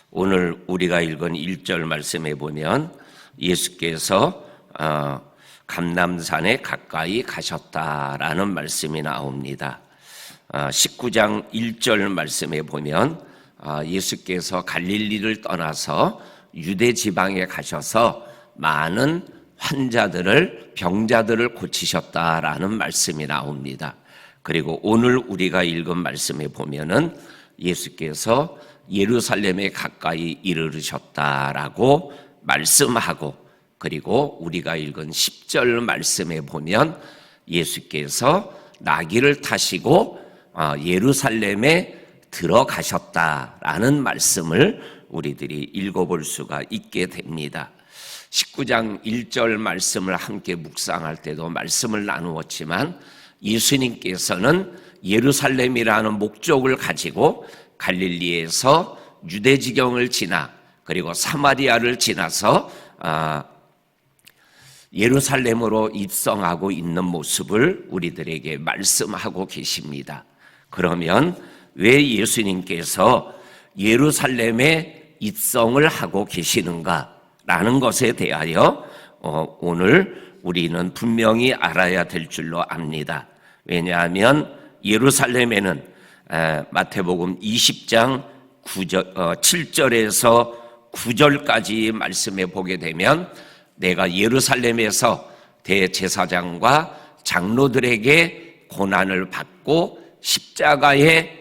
오늘 우리가 읽은 1절 말씀에 보면 예수께서 감람산에 가까이 가셨다라는 말씀이 나옵니다. 19장 1절 말씀에 보면 예수께서 갈릴리를 떠나서 유대 지방에 가셔서 많은 환자들을, 병자들을 고치셨다라는 말씀이 나옵니다. 그리고 오늘 우리가 읽은 말씀에 보면은 예수께서 예루살렘에 가까이 이르르셨다라고 말씀하고, 그리고 우리가 읽은 10절 말씀에 보면 예수께서 나귀를 타시고 예루살렘에 들어가셨다라는 말씀을 우리들이 읽어볼 수가 있게 됩니다. 19장 1절 말씀을 함께 묵상할 때도 말씀을 나누었지만 예수님께서는 예루살렘이라는 목적을 가지고 갈릴리에서 유대지경을 지나 그리고 사마리아를 지나서 예루살렘으로 입성하고 있는 모습을 우리들에게 말씀하고 계십니다. 그러면 왜 예수님께서 예루살렘에 입성을 하고 계시는가라는 것에 대하여 오늘 우리는 분명히 알아야 될 줄로 압니다. 왜냐하면 예루살렘에는 마태복음 20장 7절에서 9절까지 말씀에 보게 되면 내가 예루살렘에서 대제사장과 장로들에게 고난을 받고 십자가에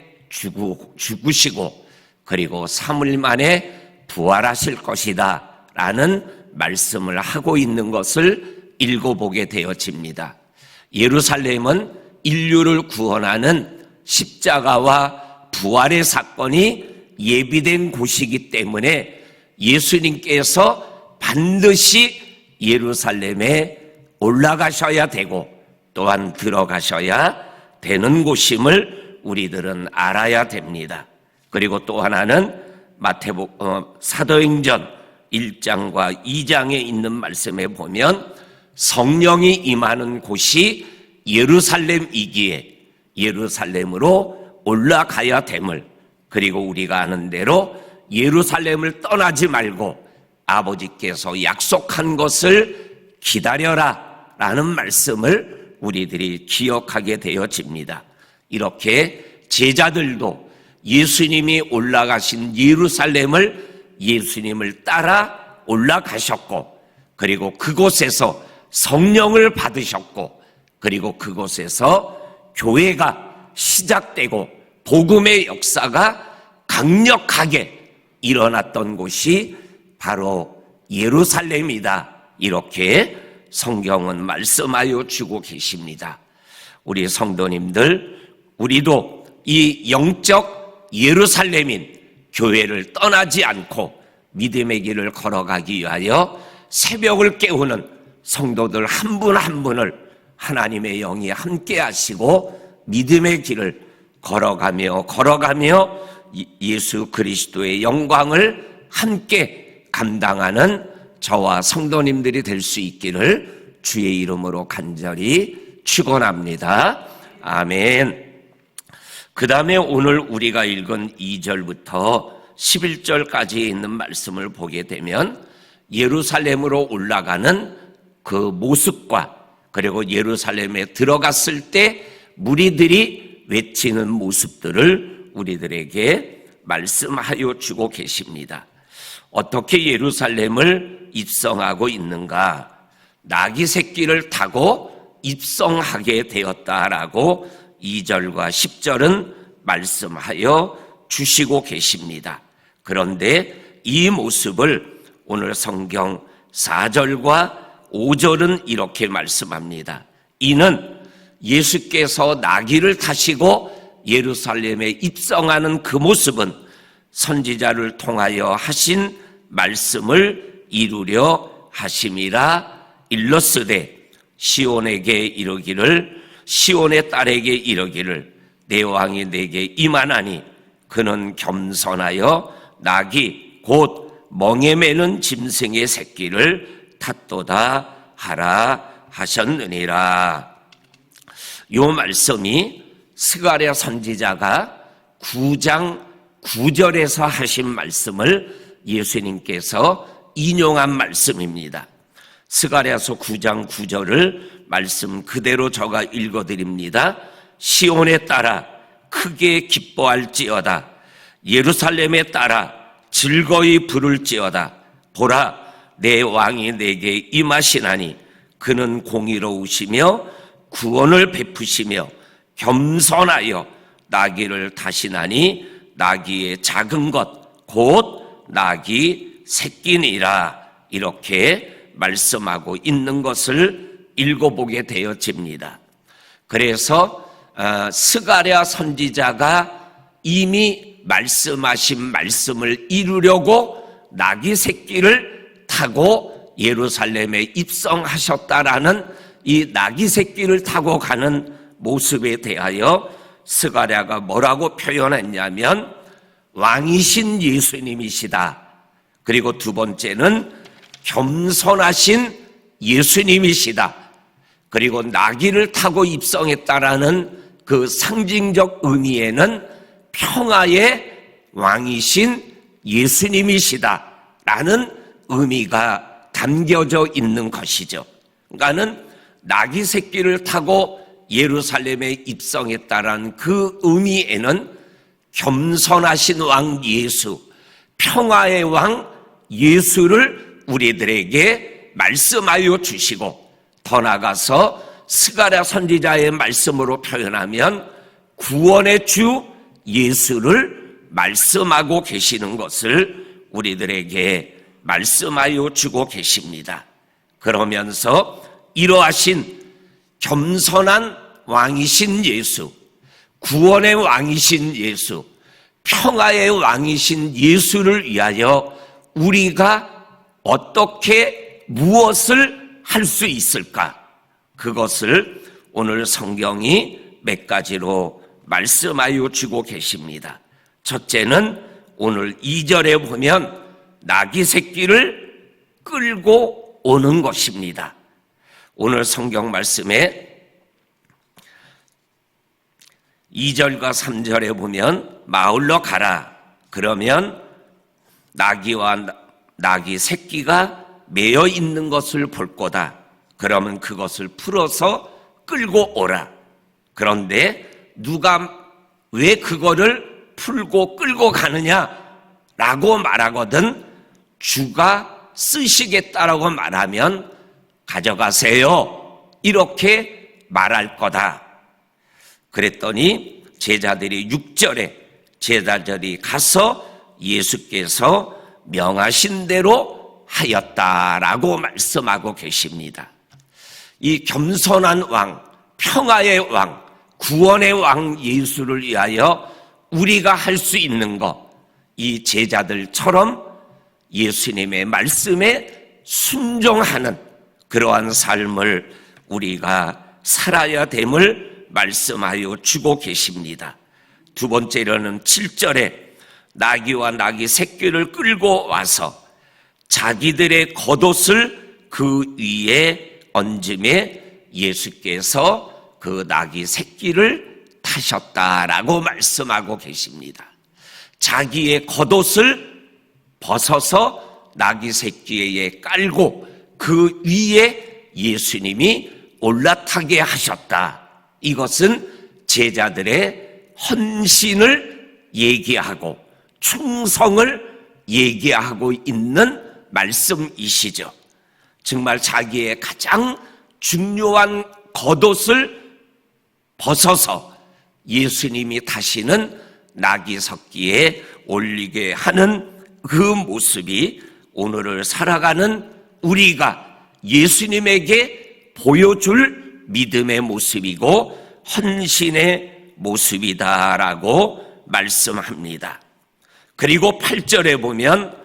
죽으시고 그리고 3일 만에 부활하실 것이다 라는 말씀을 하고 있는 것을 읽어보게 되어집니다. 예루살렘은 인류를 구원하는 십자가와 부활의 사건이 예비된 곳이기 때문에 예수님께서 반드시 예루살렘에 올라가셔야 되고 또한 들어가셔야 되는 곳임을 우리들은 알아야 됩니다. 그리고 또 하나는 사도행전 1장과 2장에 있는 말씀에 보면 성령이 임하는 곳이 예루살렘이기에 예루살렘으로 올라가야 됨을, 그리고 우리가 아는 대로 예루살렘을 떠나지 말고 아버지께서 약속한 것을 기다려라 라는 말씀을 우리들이 기억하게 되어집니다. 이렇게 제자들도 예수님이 올라가신 예수님을 따라 올라가셨고, 그리고 그곳에서 성령을 받으셨고, 그리고 그곳에서 교회가 시작되고 복음의 역사가 강력하게 일어났던 곳이 바로 예루살렘이다. 이렇게 성경은 말씀하여 주고 계십니다. 우리 성도님들, 우리도 이 영적 예루살렘인 교회를 떠나지 않고 믿음의 길을 걸어가기 위하여 새벽을 깨우는 성도들 한 분 한 분을 하나님의 영이 함께 하시고 믿음의 길을 걸어가며 예수 그리스도의 영광을 함께 감당하는 저와 성도님들이 될 수 있기를 주의 이름으로 간절히 축원합니다. 아멘. 그 다음에 오늘 우리가 읽은 2절부터 11절까지 있는 말씀을 보게 되면 예루살렘으로 올라가는 그 모습과 그리고 예루살렘에 들어갔을 때 무리들이 외치는 모습들을 우리들에게 말씀하여 주고 계십니다. 어떻게 예루살렘을 입성하고 있는가? 나귀 새끼를 타고 입성하게 되었다라고 2절과 10절은 말씀하여 주시고 계십니다. 그런데 이 모습을 오늘 성경 4절과 5절은 이렇게 말씀합니다. 이는 예수께서 나귀를 타시고 예루살렘에 입성하는 그 모습은 선지자를 통하여 하신 말씀을 이루려 하심이라. 일렀으되 시온의 딸에게 이르기를 내 왕이 내게 임하나니 그는 겸손하여 나귀 곧 멍에 매는 짐승의 새끼를 탔도다 하라 하셨느니라. 이 말씀이 스가랴 선지자가 9장 9절에서 하신 말씀을 예수님께서 인용한 말씀입니다. 스가랴서 9장 9절을 말씀 그대로 저가 읽어드립니다. 시온에 따라 크게 기뻐할지어다. 예루살렘에 따라 즐거이 부를지어다. 보라, 내 왕이 내게 임하시나니 그는 공의로우시며 구원을 베푸시며 겸손하여 나귀를 타시나니 나귀의 작은 것 곧 나귀 새끼니라. 이렇게 말씀하고 있는 것을 읽어보게 되어집니다. 그래서 스가랴 선지자가 이미 말씀하신 말씀을 이루려고 나귀 새끼를 타고 예루살렘에 입성하셨다라는 이 나귀 새끼를 타고 가는 모습에 대하여 스가랴가 뭐라고 표현했냐면 왕이신 예수님이시다. 그리고 두 번째는 겸손하신 예수님이시다. 그리고 나귀를 타고 입성했다라는 그 상징적 의미에는 평화의 왕이신 예수님이시다 라는 의미가 담겨져 있는 것이죠. 그러니까는 나귀 새끼를 타고 예루살렘에 입성했다라는 그 의미에는 겸손하신 왕 예수, 평화의 왕 예수를 우리들에게 말씀하여 주시고, 더 나아가서 스가랴 선지자의 말씀으로 표현하면 구원의 주 예수를 말씀하고 계시는 것을 우리들에게 말씀하여 주고 계십니다. 그러면서 이러하신 겸손한 왕이신 예수, 구원의 왕이신 예수, 평화의 왕이신 예수를 위하여 우리가 어떻게 무엇을 할 수 있을까? 그것을 오늘 성경이 몇 가지로 말씀하여 주고 계십니다. 첫째는 오늘 2절에 보면 나귀 새끼를 끌고 오는 것입니다. 오늘 성경 말씀에 2절과 3절에 보면 마을로 가라. 그러면 나귀와 나귀 새끼가 매여 있는 것을 볼 거다. 그러면 그것을 풀어서 끌고 오라. 그런데 누가 왜 그거를 풀고 끌고 가느냐라고 말하거든 주가 쓰시겠다라고 말하면 가져가세요. 이렇게 말할 거다. 그랬더니 제자들이 6절에 제자들이 가서 예수께서 명하신 대로 하였다라고 말씀하고 계십니다. 이 겸손한 왕, 평화의 왕, 구원의 왕 예수를 위하여 우리가 할 수 있는 것, 이 제자들처럼 예수님의 말씀에 순종하는 그러한 삶을 우리가 살아야 됨을 말씀하여 주고 계십니다. 두 번째로는 7절에 나귀와 나귀 새끼를 끌고 와서 자기들의 겉옷을 그 위에 얹음에 예수께서 그 나귀 새끼를 타셨다라고 말씀하고 계십니다. 자기의 겉옷을 벗어서 나귀 새끼에 깔고 그 위에 예수님이 올라타게 하셨다. 이것은 제자들의 헌신을 얘기하고 충성을 얘기하고 있는 말씀이시죠. 정말 자기의 가장 중요한 겉옷을 벗어서 예수님이 타시는 나귀 새끼에 올리게 하는 그 모습이 오늘을 살아가는 우리가 예수님에게 보여줄 믿음의 모습이고 헌신의 모습이다라고 말씀합니다. 그리고 8절에 보면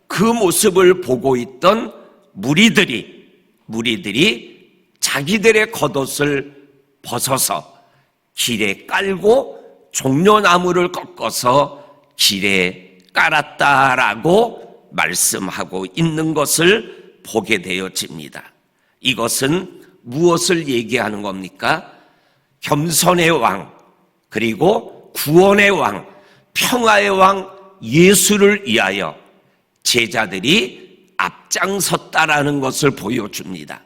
그 모습을 보고 있던 무리들이 자기들의 겉옷을 벗어서 길에 깔고 종려나무를 꺾어서 길에 깔았다라고 말씀하고 있는 것을 보게 되어집니다. 이것은 무엇을 얘기하는 겁니까? 겸손의 왕, 그리고 구원의 왕, 평화의 왕 예수를 위하여 제자들이 앞장섰다라는 것을 보여줍니다.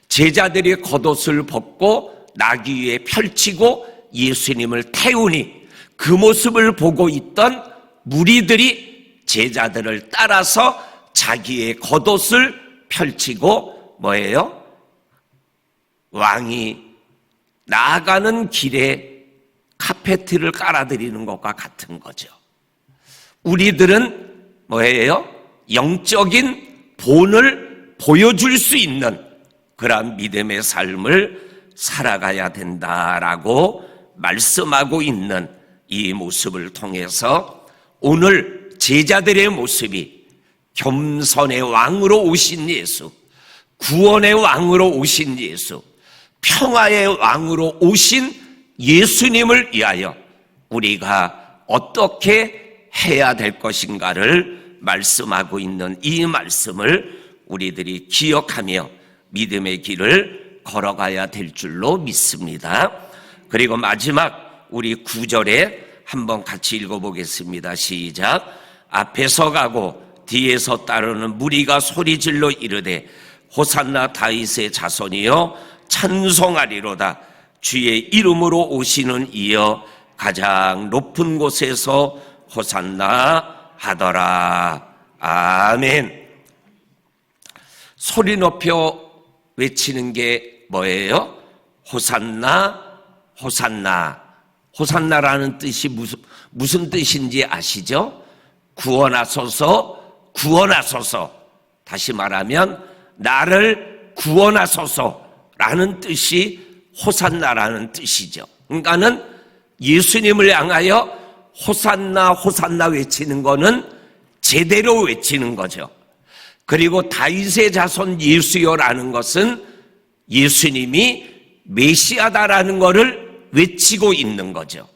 제자들이 겉옷을 벗고 나귀 위에 펼치고 예수님을 태우니 그 모습을 보고 있던 무리들이 제자들을 따라서 자기의 겉옷을 펼치고 뭐예요? 왕이 나아가는 길에 카페트를 깔아드리는 것과 같은 거죠. 우리들은 뭐예요? 영적인 본을 보여줄 수 있는 그러한 믿음의 삶을 살아가야 된다라고 말씀하고 있는 이 모습을 통해서 오늘 제자들의 모습이 겸손의 왕으로 오신 예수, 구원의 왕으로 오신 예수, 평화의 왕으로 오신 예수님을 위하여 우리가 어떻게 해야 될 것인가를 말씀하고 있는 이 말씀을 우리들이 기억하며 믿음의 길을 걸어가야 될 줄로 믿습니다. 그리고 마지막 우리 9절에 한번 같이 읽어보겠습니다. 시작. 앞에서 가고 뒤에서 따르는 무리가 소리질러 이르되 호산나 다윗의 자손이여 찬송하리로다. 주의 이름으로 오시는 이여 가장 높은 곳에서 호산나 하더라. 아멘. 소리 높여 외치는 게 뭐예요? 호산나, 호산나. 호산나라는 뜻이 무슨 뜻인지 아시죠? 구원하소서, 구원하소서. 다시 말하면 나를 구원하소서라는 뜻이 호산나라는 뜻이죠. 그러니까는 예수님을 향하여 호산나, 호산나 외치는 거는 제대로 외치는 거죠. 그리고 다윗의 자손 예수여라는 것은 예수님이 메시아다라는 것을 외치고 있는 거죠.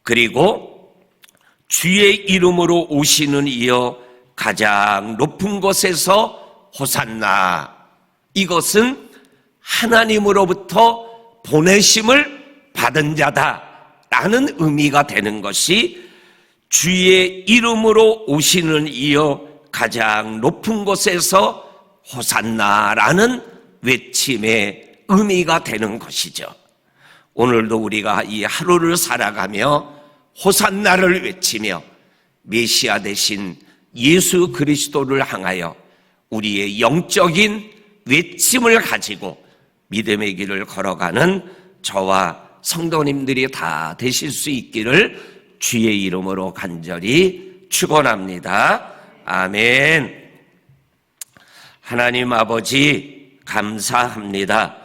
그리고 주의 이름으로 오시는 이여 가장 높은 곳에서 호산나. 이것은 하나님으로부터 보내심을 받은 자다라는 의미가 되는 것이 주의 이름으로 오시는 이여 가장 높은 곳에서 호산나라는 외침의 의미가 되는 것이죠. 오늘도 우리가 이 하루를 살아가며 호산나를 외치며 메시아 되신 예수 그리스도를 향하여 우리의 영적인 외침을 가지고 믿음의 길을 걸어가는 저와 성도님들이 다 되실 수 있기를 주의 이름으로 간절히 축원합니다. 아멘. 하나님 아버지 감사합니다.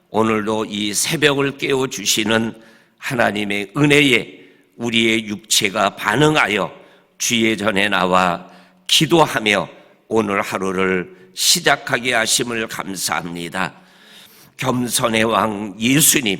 오늘도 이 새벽을 깨워주시는 하나님의 은혜에 우리의 육체가 반응하여 주의 전에 나와 기도하며 오늘 하루를 시작하게 하심을 감사합니다. 겸손의 왕 예수님,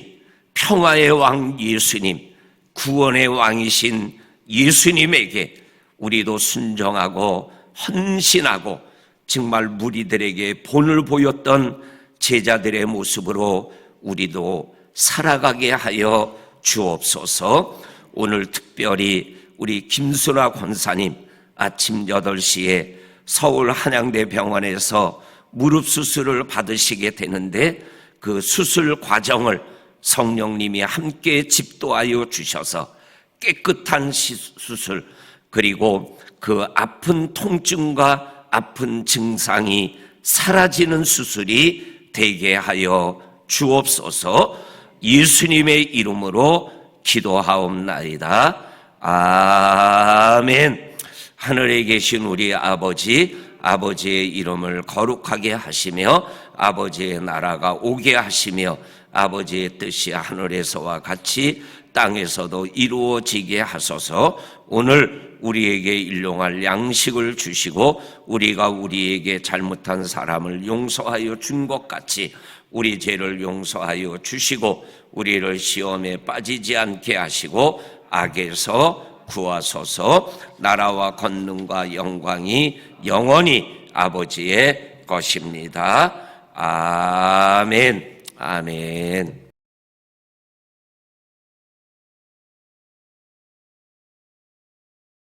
평화의 왕 예수님, 구원의 왕이신 예수님에게 우리도 순종하고 헌신하고 정말 무리들에게 본을 보였던 제자들의 모습으로 우리도 살아가게 하여 주옵소서. 오늘 특별히 우리 김순아 권사님 아침 8시에 서울 한양대 병원에서 무릎 수술을 받으시게 되는데 그 수술 과정을 성령님이 함께 집도하여 주셔서 깨끗한 수술, 그리고 그 아픈 통증과 아픈 증상이 사라지는 수술이 되게 하여 주옵소서. 예수님의 이름으로 기도하옵나이다. 아멘. 하늘에 계신 우리 아버지, 아버지의 이름을 거룩하게 하시며 아버지의 나라가 오게 하시며 아버지의 뜻이 하늘에서와 같이 땅에서도 이루어지게 하소서. 오늘 우리에게 일용할 양식을 주시고 우리가 우리에게 잘못한 사람을 용서하여 준 것 같이 우리 죄를 용서하여 주시고 우리를 시험에 빠지지 않게 하시고 악에서 구하소서. 나라와 권능과 영광이 영원히 아버지의 것입니다. 아멘. 아멘.